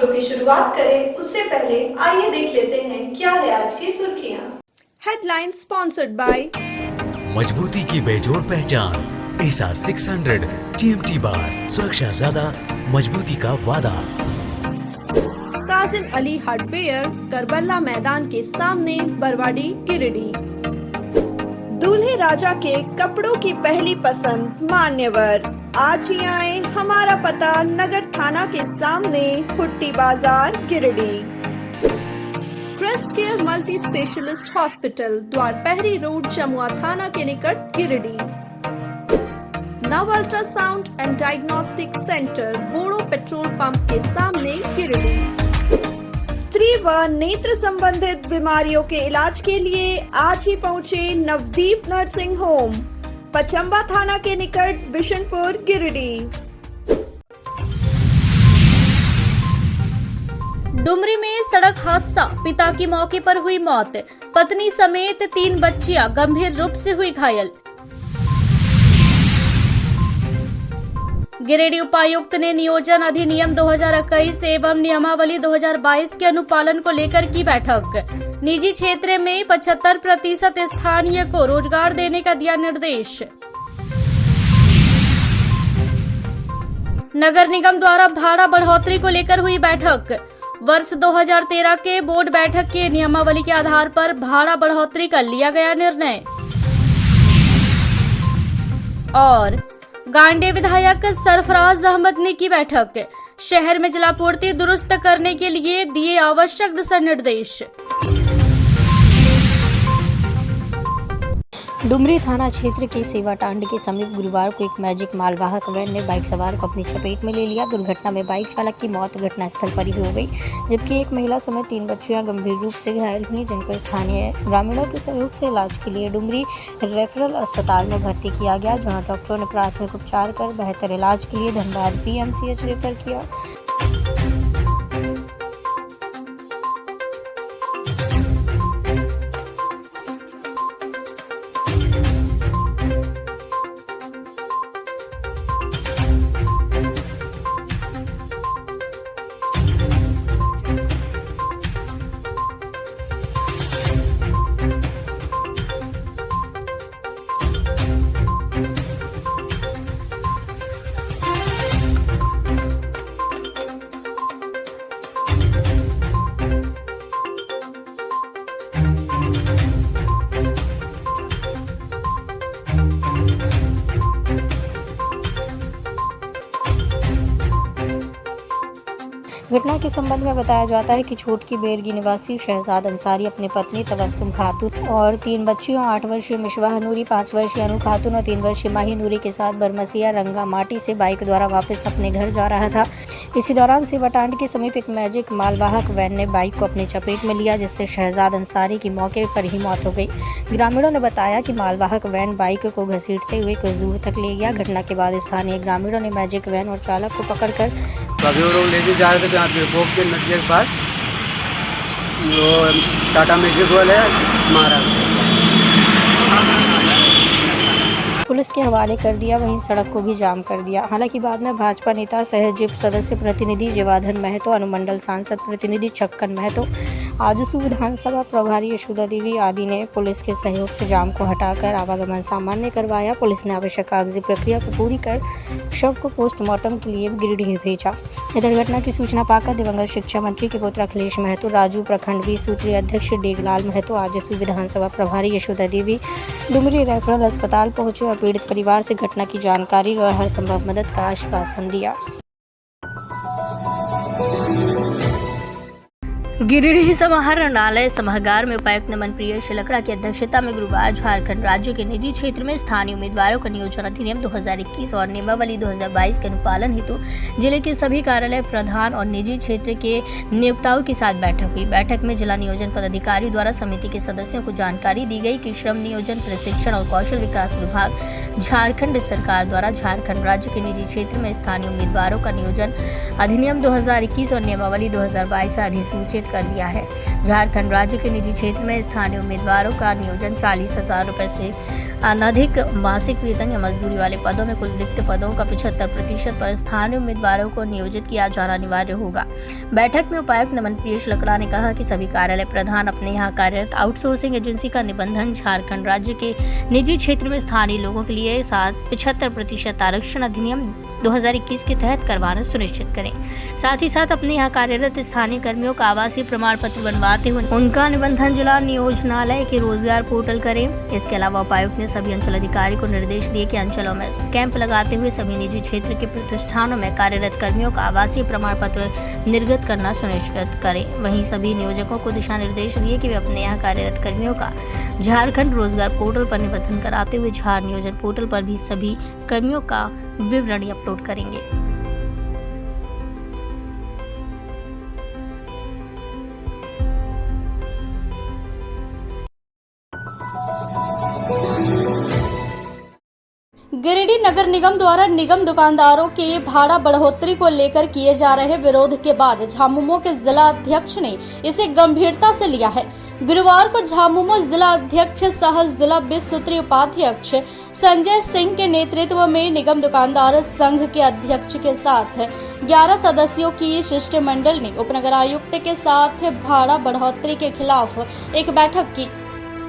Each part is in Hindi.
खबरों की शुरुआत करें उससे पहले आइए देख लेते हैं क्या है आज की सुर्खियां। हेडलाइन स्पॉन्सर्ड बाय मजबूती की बेजोड़ पहचान एसआर 600 GMT बार, सुरक्षा ज्यादा, मजबूती का वादा। काजिम अली हार्डवेयर, करबला मैदान के सामने, बरवाडी, गिरिडीह। दूल्हे राजा के कपड़ों की पहली पसंद मान्यवर। आज ही आए, हमारा पता नगर थाना के सामने, Hutti Bazar, Giridih. Crest Care multi specialist hospital, Dwarpahari road, Jamua थाना के निकट, Giridih. Nav ultrasound and diagnostic centre, Bodo petrol pump के सामने, गिरिडीह। स्त्री व नेत्र संबंधित बीमारियों के इलाज के लिए आज ही पहुंचे नवदीप नर्सिंग होम, पचंबा थाना के निकट, बिशनपुर, गिरिडीह। डुमरी में सड़क हादसा, पिता की मौके पर हुई मौत, पत्नी समेत 3 बच्चियां गंभीर रूप से हुई घायल। गिरिडीह उपायुक्त ने नियोजन अधिनियम 2021 एवं नियमावली 2022 के अनुपालन को लेकर की बैठक। निजी क्षेत्र में 75% स्थानीय को रोजगार देने का दिया निर्देश। नगर निगम द्वारा भाड़ा बढ़ोतरी को लेकर हुई बैठक। वर्ष 2013 के बोर्ड बैठक के नियमावली के आधार पर भाड़ा बढ़ोतरी का लिया गया निर्णय। और गांडे विधायक सरफराज अहमद ने की बैठक। शहर में जलापूर्ति दुरुस्त करने के लिए दिए आवश्यक दिशा निर्देश। डुमरी थाना क्षेत्र के सेवाटांड के समीप गुरुवार को एक मैजिक मालवाहक वैन ने बाइक सवार को अपनी चपेट में ले लिया। दुर्घटना में बाइक चालक की मौत घटनास्थल पर ही हो गई, जबकि एक महिला समेत 3 बच्चियां गंभीर रूप से घायल हुई, जिनको स्थानीय ग्रामीणों के सहयोग से इलाज के लिए डुमरी रेफरल अस्पताल में भर्ती किया गया, जहां डॉक्टरों ने प्राथमिक उपचार कर बेहतर इलाज के लिए धनबाद PMCH रेफर किया। घटना के संबंध में बताया जाता है कि छोट की बेरगी निवासी शहजाद अंसारी अपनी पत्नी तबस्सुम खातून और 3 बच्चियों 8 वर्षीय मिशबाह नूरी, 5 वर्षीय अनु खातून और 3 वर्षीय माही नूरी के साथ बरमसिया रंगा माटी से बाइक द्वारा वापस अपने घर जा रहा था। इसी दौरान सेवाटांड के समीप एक मैजिक मालवाहक वैन ने बाइक को अपनी चपेट में लिया, जिससे शहजाद अंसारी की मौके पर ही मौत हो गई। ग्रामीणों ने बताया कि मालवाहक वैन बाइक को घसीटते हुए कुछ दूर तक ले गया। घटना के बाद स्थानीय ग्रामीणों ने मैजिक वैन और चालक को पकड़कर अभी वो लोग लेके जा रहे थे यहाँ पे भोग के नदिया के पास, वो टाटा मैजिक वाले मारा, पुलिस के हवाले कर दिया, वहीं सड़क को भी जाम कर दिया। हालांकि बाद में भाजपा नेता सह जिप सदस्य प्रतिनिधि जवाधन महतो, अनुमंडल सांसद प्रतिनिधि छक्कन महतो, आजसू विधानसभा प्रभारी यशोदा देवी आदि ने पुलिस के सहयोग से जाम को हटाकर आवागमन सामान्य करवाया। पुलिस ने आवश्यक कागजी प्रक्रिया को पूरी कर शव को पोस्टमार्टम के लिए गिरिडीह भेजा। इधर घटना की सूचना पाकर दिवंगत शिक्षा मंत्री के पुत्र अखिलेश महतो, राजू प्रखंड 20 सूत्रीय अध्यक्ष डेगलाल महतो, आजसू विधानसभा प्रभारी यशोदा देवी डुमरी रेफरल अस्पताल पहुंचे और पीड़ित परिवार से घटना की जानकारी और हर संभव मदद का आश्वासन दिया। गिरिडीह समाहरणालय सभागार में उपायुक्त नमन प्रिय शिलकड़ा की अध्यक्षता में गुरुवार झारखंड राज्य के निजी क्षेत्र में स्थानीय उम्मीदवारों का नियोजन अधिनियम 2021 और नियमावली 2022 के अनुपालन हेतु जिले के सभी कार्यालय प्रधान और निजी क्षेत्र के नियोक्ताओं के साथ बैठक हुई। बैठक में जिला नियोजन पदाधिकारी द्वारा समिति के सदस्यों को जानकारी दी गई कि श्रम नियोजन, प्रशिक्षण और कौशल विकास विभाग झारखंड सरकार द्वारा झारखंड राज्य के निजी क्षेत्र में स्थानीय उम्मीदवारों का नियोजन अधिनियम 2021 और नियमावली 2022 से अधिसूचित कर दिया है। झारखंड राज्य के निजी क्षेत्र में स्थानीय उम्मीदवारों का नियोजन 40,000 रुपये से अनधिक मासिक वेतन या मजदूरी वाले पदों में कुल रिक्त पदों का 75% पर स्थानीय उम्मीदवारों को नियोजित किया जाना अनिवार्य होगा। बैठक में उपायुक्त नमन प्रियेश लकड़ा ने कहा कि सभी कार्यालय प्रधान अपने यहाँ कार्यरत आउटसोर्सिंग एजेंसी का निबंधन झारखंड राज्य के निजी क्षेत्र में स्थानीय लोगों के लिए 75% आरक्षण अधिनियम 2021 के तहत करवाना सुनिश्चित करें। साथ ही साथ अपने यहाँ कार्यरत स्थानीय कर्मियों का आवासीय प्रमाण पत्र बनवाते हुए उनका निबंधन जिला नियोजनालय के रोजगार पोर्टल करें। इसके अलावा उपायुक्त ने सभी अंचल अधिकारी को निर्देश दिए कि अंचलों में कैंप लगाते हुए सभी निजी क्षेत्र के प्रतिष्ठानों में कार्यरत कर्मियों का आवासीय प्रमाण पत्र निर्गत करना सुनिश्चित करें। वहीं सभी नियोजकों को दिशा निर्देश दिए कि वे अपने यहाँ कार्यरत कर्मियों का झारखंड रोजगार पोर्टल पर निबंधन कराते हुए झार नियोजन पोर्टल पर भी सभी कर्मियों का विवरणी अपलोड करेंगे। गिरिडीह नगर निगम द्वारा निगम दुकानदारों के भाड़ा बढ़ोतरी को लेकर किए जा रहे विरोध के बाद झामुमो के जिला अध्यक्ष ने इसे गंभीरता से लिया है। गुरुवार को झामुमो जिला अध्यक्ष सह जिला 20 सूत्रीय उपाध्यक्ष संजय सिंह के नेतृत्व में निगम दुकानदार संघ के अध्यक्ष के साथ 11 सदस्यों की शिष्टमंडल ने उपनगर आयुक्त के साथ भाड़ा बढ़ोतरी के खिलाफ एक बैठक की।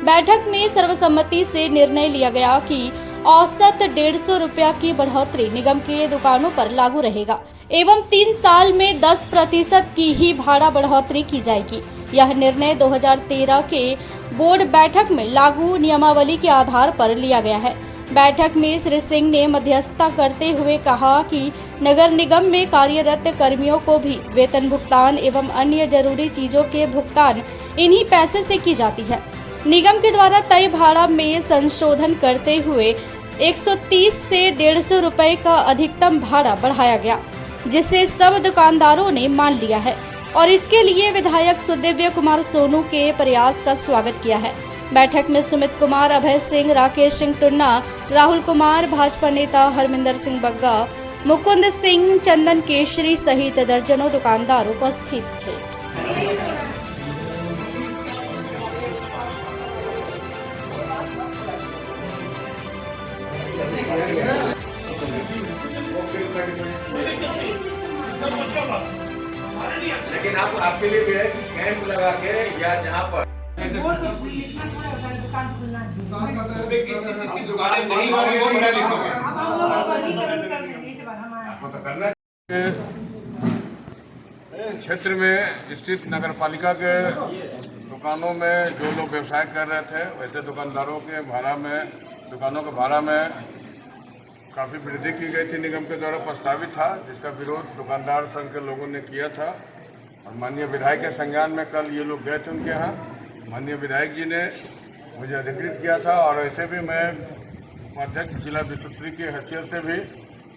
बैठक में सर्वसम्मति से निर्णय लिया गया कि औसत 150 रुपया की बढ़ोतरी निगम के दुकानों पर लागू रहेगा एवं 3 साल में 10% की ही भाड़ा बढ़ोतरी की जाएगी। यह निर्णय 2013 के बोर्ड बैठक में लागू नियमावली के आधार पर लिया गया है। बैठक में श्री सिंह ने मध्यस्थता करते हुए कहा कि नगर निगम में कार्यरत कर्मियों को भी वेतन भुगतान एवं अन्य जरूरी चीजों के भुगतान इन्हीं पैसे से की जाती है। निगम के द्वारा तय भाड़ा में संशोधन करते हुए 130 से 150 रुपए का अधिकतम भाड़ा बढ़ाया गया, जिसे सब दुकानदारों ने मान लिया है और इसके लिए विधायक सुदिव्य कुमार सोनू के प्रयास का स्वागत किया है। बैठक में सुमित कुमार, अभय सिंह, राकेश सिंह टुन्ना, राहुल कुमार, भाजपा नेता हरमिंदर सिंह बग्गा, मुकुंद सिंह, चंदन केशरी सहित दर्जनों दुकानदार उपस्थित थे। लेकिन आपके लिए भी है कि कैंप लगा के या जहाँ पर क्षेत्र में स्थित नगर पालिका के दुकानों में जो लोग व्यवसाय कर रहे थे, वैसे दुकानदारों के भाड़ा में, दुकानों के भाड़ा में काफ़ी वृद्धि की गई थी। निगम के द्वारा प्रस्तावित था, जिसका विरोध दुकानदार संघ के लोगों ने किया था और माननीय विधायक के संज्ञान में कल ये लोग गए थे उनके यहाँ। माननीय विधायक जी ने मुझे अधिकृत किया था और ऐसे भी मैं उपाध्यक्ष जिला विस्तृति की हैसियत से भी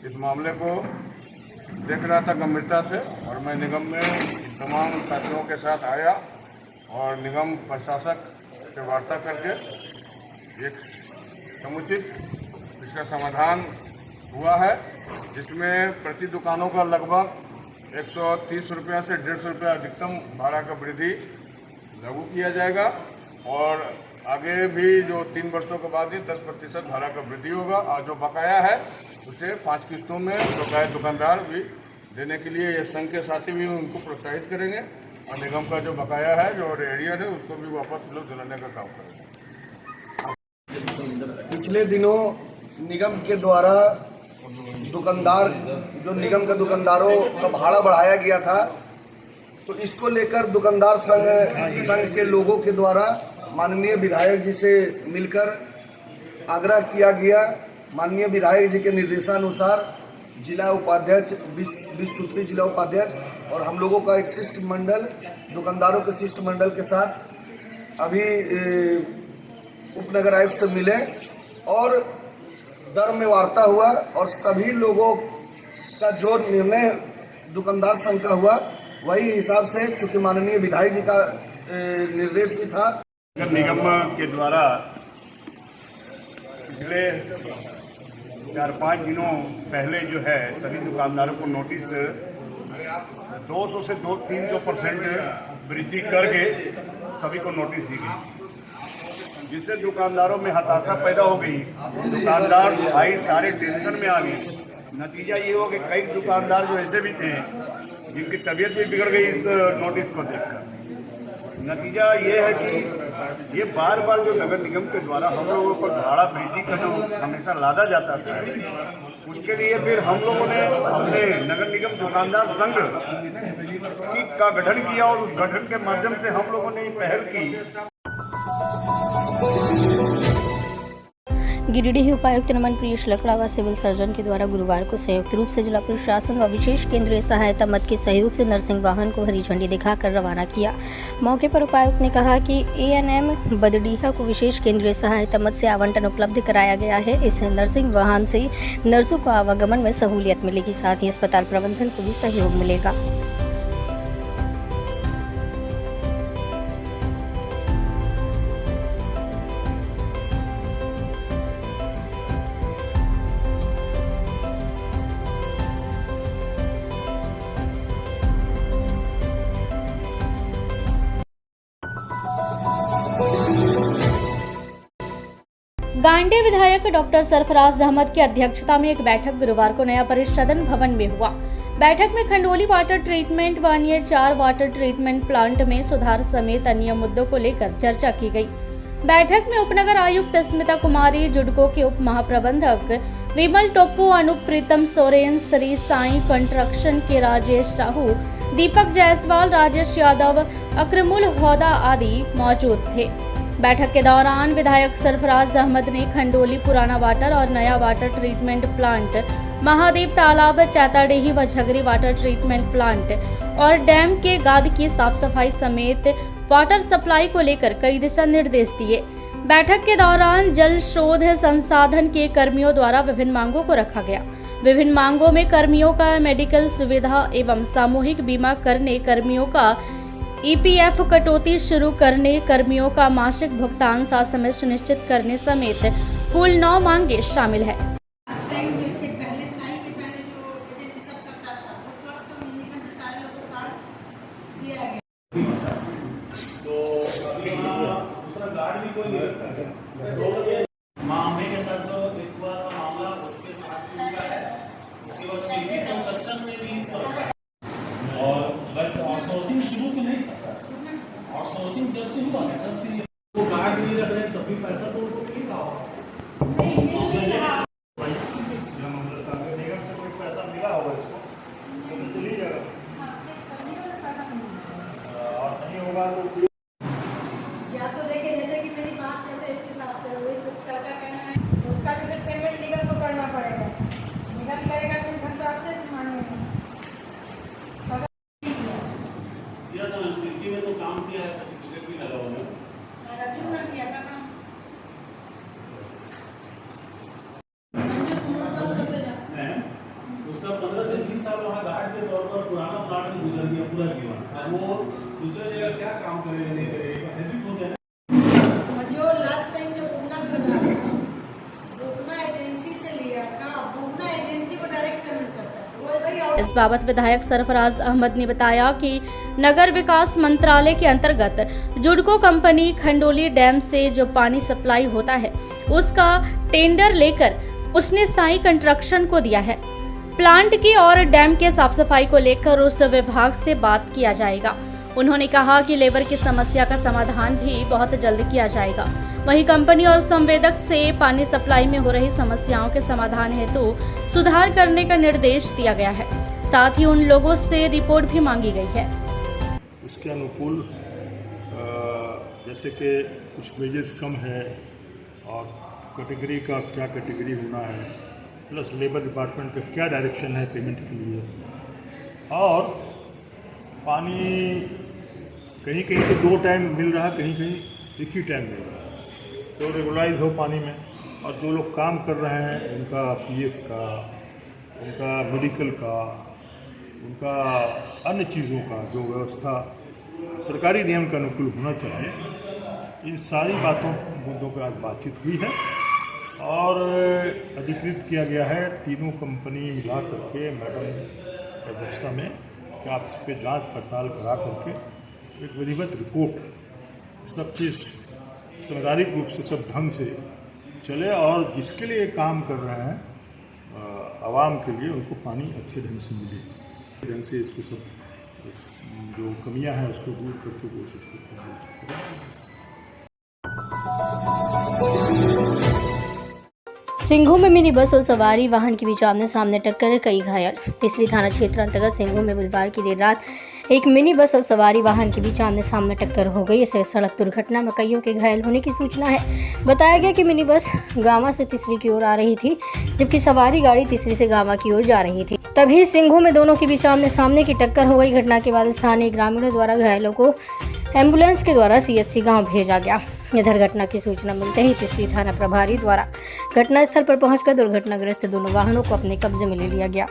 इस मामले को देख रहा था गंभीरता से, और मैं निगम में तमाम साथियों के साथ आया और निगम प्रशासक से वार्ता करके एक समुचित इसका समाधान हुआ है, जिसमें प्रति दुकानों का लगभग 130 रुपया से 150 रुपया अधिकतम भाड़ा का वृद्धि लागू किया जाएगा और आगे भी जो 3 वर्षों के बाद ही 10% भाड़ा का वृद्धि होगा और जो बकाया है उसे 5 किस्तों में बकाया दुकानदार भी देने के लिए ये संघ के साथी भी उनको प्रोत्साहित करेंगे और निगम का जो बकाया है, जो एरियर है, उसको भी वापस लोग दिलाने का काम करेंगे। पिछले दिनों निगम के द्वारा दुकानदार जो निगम के दुकानदारों का भाड़ा बढ़ाया गया था, तो इसको लेकर दुकानदार संघ के लोगों के द्वारा माननीय विधायक जी से मिलकर आग्रह किया गया। माननीय विधायक जी के निर्देशानुसार जिला उपाध्यक्ष, 20 सूत्री जिला उपाध्यक्ष और हम लोगों का एक शिष्टमंडल, दुकानदारों के शिष्टमंडल के साथ अभी उपनगर आयुक्त से मिले और दर में वार्ता हुआ और सभी लोगों का जो निर्णय दुकानदार संघ का हुआ वही हिसाब से, चूंकि माननीय विधायक जी का निर्देश भी था। निगम के द्वारा पिछले 4-5 दिनों पहले जो है सभी दुकानदारों को नोटिस 200 से 300% वृद्धि करके सभी को नोटिस दी गई, जिससे दुकानदारों में हताशा पैदा हो गई। दुकानदार सारे टेंशन में आ गए। नतीजा ये हो कि कई दुकानदार जो ऐसे भी थे जिनकी तबीयत भी बिगड़ गई इस नोटिस को देखकर। नतीजा ये है कि ये बार बार जो नगर निगम के द्वारा हम लोगों पर भाड़ा वृद्धि करना हमेशा लादा जाता था, उसके लिए फिर हम लोगों ने अपने नगर निगम दुकानदार संघ का गठन किया और उस गठन के माध्यम से हम लोगों ने पहल की। गिरिडीह उपायुक्त नमन प्रियश लकड़ा व सिविल सर्जन के द्वारा गुरुवार को संयुक्त रूप से जिला प्रशासन व विशेष केंद्रीय सहायता मद के सहयोग से नर्सिंग वाहन को हरी झंडी दिखाकर रवाना किया। मौके पर उपायुक्त ने कहा कि एएनएम बदडीहा को विशेष केंद्रीय सहायता मद से आवंटन उपलब्ध कराया गया है। इससे नर्सिंग वाहन से नर्सों को आवागमन में सहूलियत मिलेगी, साथ ही अस्पताल प्रबंधन को भी सहयोग मिलेगा। गांडे विधायक डॉक्टर सरफराज अहमद की अध्यक्षता में एक बैठक गुरुवार को नया परिसदन भवन में हुआ। बैठक में खंडोली वाटर ट्रीटमेंट व अन्य 4 वाटर ट्रीटमेंट प्लांट में सुधार समेत अन्य मुद्दों को लेकर चर्चा की गई। बैठक में उपनगर आयुक्त स्मिता कुमारी, जुडको के उप महाप्रबंधक विमल टोप्पो, अनुप प्रीतम सोरेन, श्री साई कंस्ट्रक्शन के राजेश साहू, दीपक जायसवाल, राजेश यादव, अक्रमुल होदा आदि मौजूद थे। बैठक के दौरान विधायक सरफराज अहमद ने खंडोली पुराना वाटर और नया वाटर ट्रीटमेंट प्लांट, महादेव तालाब, चैताडेही व झगरी वाटर ट्रीटमेंट प्लांट और डैम के गाद की साफ सफाई समेत वाटर सप्लाई को लेकर कई दिशा निर्देश दिए। बैठक के दौरान जल शोध संसाधन के कर्मियों द्वारा विभिन्न मांगों को रखा गया। विभिन्न मांगों में कर्मियों का मेडिकल सुविधा एवं सामूहिक बीमा करने, कर्मियों का ईपीएफ कटौती शुरू करने, कर्मियों का मासिक भुगतान समय सुनिश्चित करने समेत कुल 9 मांगे शामिल है। मामले के साथ जो एक बार मामला उसके साथ हुआ है, उसके बाद सिटी कंस्ट्रक्शन में भी इसको रखा है और बट आउटसोर्सिंग शुरू से नहीं था सर। आउटसोर्सिंग जब से हुआ है तब से वो गार्ड नहीं रख रहे, तभी पैसा तो उनको नहीं रहा होगा। निगम से कोई पैसा मिला होगा इसको तो चली जाएगा और नहीं होगा तो या तो देखिए जैसे कि मेरी बात जैसे इसके साथ है, वही तो सर का कहना है उसका जो फिर पेमेंट निगम को करना पड़ेगा। निगम करेगा तो हम तो आपसे मांगेंगे। दिया था सिटी में तो काम किया है, सर्टिफिकेट भी लगा हुआ है। रजू ने किया था काम। उसका 15 से 20 साल वहाँ गार्ड के तौर पर पुराना प्लांट में गुजर गया पूरा जीवन। अब वो दूसरे जगह क्या काम करेगा नहीं करेगा, हैबिट हो गया। जो लास्ट टाइम जो उगना कर रहा था, उगना एजेंसी से लिया था, उगना एजेंसी को डायरेक्ट पेमेंट करता है, वो भाई। इस बाबत विधायक सरफराज अहमद ने बताया कि नगर विकास मंत्रालय के अंतर्गत जुडको कंपनी खंडोली डैम से जो पानी सप्लाई होता है उसका टेंडर लेकर उसने साई कंस्ट्रक्शन को दिया है। प्लांट की और डैम के साफ सफाई को लेकर उस विभाग से बात किया जाएगा। उन्होंने कहा कि लेबर की समस्या का समाधान भी बहुत जल्द किया जाएगा। वहीं कंपनी और संवेदक से पानी सप्लाई में हो रही समस्याओं के समाधान हेतु सुधार करने का निर्देश दिया गया है। साथ ही उन लोगों से रिपोर्ट भी मांगी गई है। उसके अनुकूल जैसे कि कुछ वेजेस कम है और कैटेगरी का क्या कैटेगरी होना है, प्लस लेबर डिपार्टमेंट का क्या डायरेक्शन है पेमेंट के लिए, और पानी कहीं कहीं तो 2 टाइम मिल रहा है, कहीं कहीं एक ही टाइम मिल रहा है, तो रेगुलाइज हो पानी में। और जो लोग काम कर रहे हैं उनका पीएफ का, उनका मेडिकल का, उनका अन्य चीज़ों का जो व्यवस्था सरकारी नियम के अनुकूल होना चाहिए, इन सारी बातों मुद्दों पर आज बातचीत हुई है और अधिकृत किया गया है तीनों कंपनी मिला करके मैडम की अध्यक्षता में कि आप इस पर जांच पड़ताल करा करके एक विधिवत रिपोर्ट सब चीज़ संवैधानिक रूप से सब ढंग से चले और जिसके लिए काम कर रहे हैं आवाम के लिए उनको पानी अच्छे ढंग से मिले ढंग से इसको सब जो कमियां हैं उसको दूर करके कोशिश करते हैं। सिंघू में मिनी बस और सवारी वाहन के बीच आमने सामने टक्कर, कई घायल। तीसरी थाना क्षेत्र अंतर्गत सिंघू में बुधवार की देर रात एक मिनी बस और सवारी वाहन के बीच आमने सामने टक्कर हो गई। इस सड़क दुर्घटना में कईयों के घायल होने की सूचना है। बताया गया कि मिनी बस गांवा से तीसरी की ओर आ रही थी, जबकि सवारी गाड़ी तीसरी से गांवा की ओर जा रही थी। तभी सिंघू में दोनों के बीच आमने सामने की टक्कर हो गई। घटना के बाद स्थानीय ग्रामीणों द्वारा घायलों को एम्बुलेंस के द्वारा CHC गांव भेजा गया। इधर घटना की सूचना मिलते ही तीसरी थाना प्रभारी द्वारा घटनास्थल पर पहुंचकर दुर्घटनाग्रस्त दोनों वाहनों को अपने कब्जे में ले लिया गया।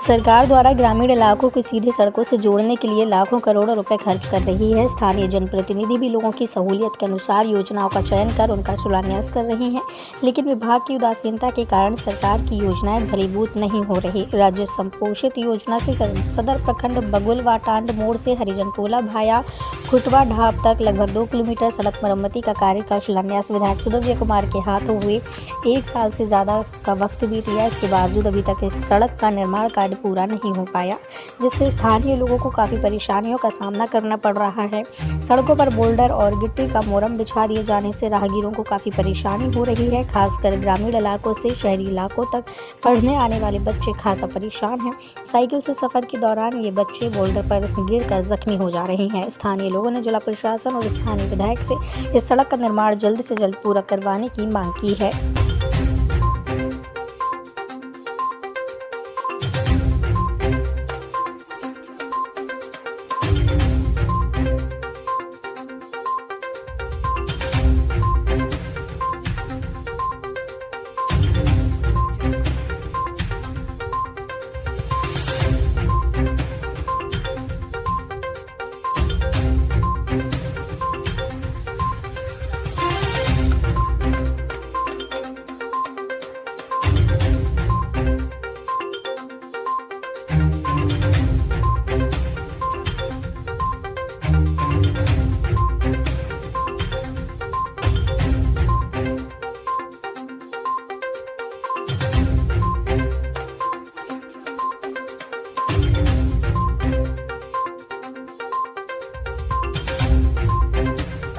सरकार द्वारा ग्रामीण इलाकों को सीधे सड़कों से जोड़ने के लिए लाखों करोड़ों रुपए खर्च कर रही है। स्थानीय जनप्रतिनिधि भी लोगों की सहूलियत के अनुसार योजनाओं का चयन कर उनका शिलान्यास कर रहे हैं, लेकिन विभाग की उदासीनता के कारण सरकार की योजनाएं फलीभूत नहीं हो रही। राज्य संपोषित योजना से सदर प्रखंड बगुल वाटांड मोड़ से हरिजन टोला भाया खुटवा ढाब तक लगभग 2 किलोमीटर सड़क मरम्मति का कार्य का शिलान्यास विधायक सुदव्य कुमार के हाथों हुए 1 साल से ज़्यादा का वक्त बीत गया। इसके बावजूद अभी तक सड़क का निर्माण कार्य पूरा नहीं हो पाया, जिससे स्थानीय लोगों को काफ़ी परेशानियों का सामना करना पड़ रहा है। सड़कों पर बोल्डर और गिट्टी का मोरम बिछा दिए जाने से राहगीरों को काफ़ी परेशानी हो रही है। खासकर ग्रामीण इलाकों से शहरी इलाकों तक पढ़ने आने वाले बच्चे खासा परेशान हैं। साइकिल से सफ़र के दौरान ये बच्चे बोल्डर पर गिरकर जख्मी हो जा रहे हैं। स्थानीय लोगों ने जिला प्रशासन और स्थानीय विधायक से इस सड़क का निर्माण जल्द से जल्द पूरा करवाने की मांग की है।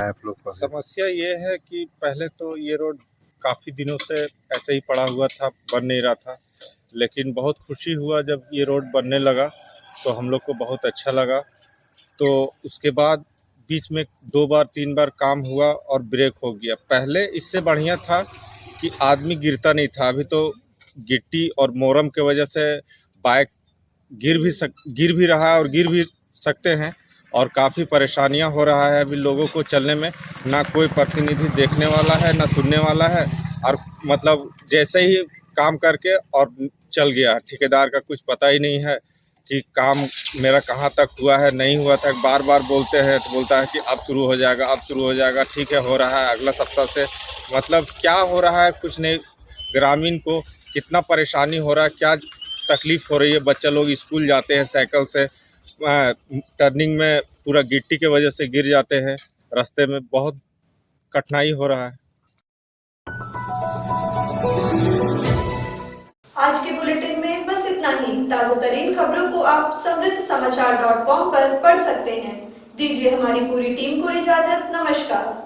आप लोग को? समस्या ये है कि पहले तो ये रोड काफ़ी दिनों से ऐसे ही पड़ा हुआ था, बन नहीं रहा था, लेकिन बहुत खुशी हुआ जब ये रोड बनने लगा तो हम लोग को बहुत अच्छा लगा। तो उसके बाद बीच में 2 बार 3 बार काम हुआ और ब्रेक हो गया। पहले इससे बढ़िया था कि आदमी गिरता नहीं था, अभी तो गिट्टी और मोरम के वजह से बाइक गिर भी रहा है और गिर भी सकते हैं और काफ़ी परेशानियां हो रहा है अभी लोगों को चलने में। ना कोई प्रतिनिधि देखने वाला है ना सुनने वाला है, और मतलब जैसे ही काम करके और चल गया। ठेकेदार का कुछ पता ही नहीं है कि काम मेरा कहाँ तक हुआ है, नहीं हुआ था। बार बार बोलते हैं तो बोलता है कि अब शुरू हो जाएगा, अब शुरू हो जाएगा। ठीक है, हो रहा है अगला सप्ताह से। मतलब क्या हो रहा है कुछ नहीं। ग्रामीण को कितना परेशानी हो रहा है, क्या तकलीफ़ हो रही है। बच्चे लोग स्कूल जाते हैं साइकिल से, टर्निंग में पूरा गिट्टी के वजह से गिर जाते हैं, रास्ते में बहुत कठिनाई हो रहा है। आज के बुलेटिन में बस इतना ही। ताज़ा तरीन खबरों को आप समृद्धसमाचार.com पर पढ़ सकते हैं। दीजिए हमारी पूरी टीम को इजाजत। नमस्कार।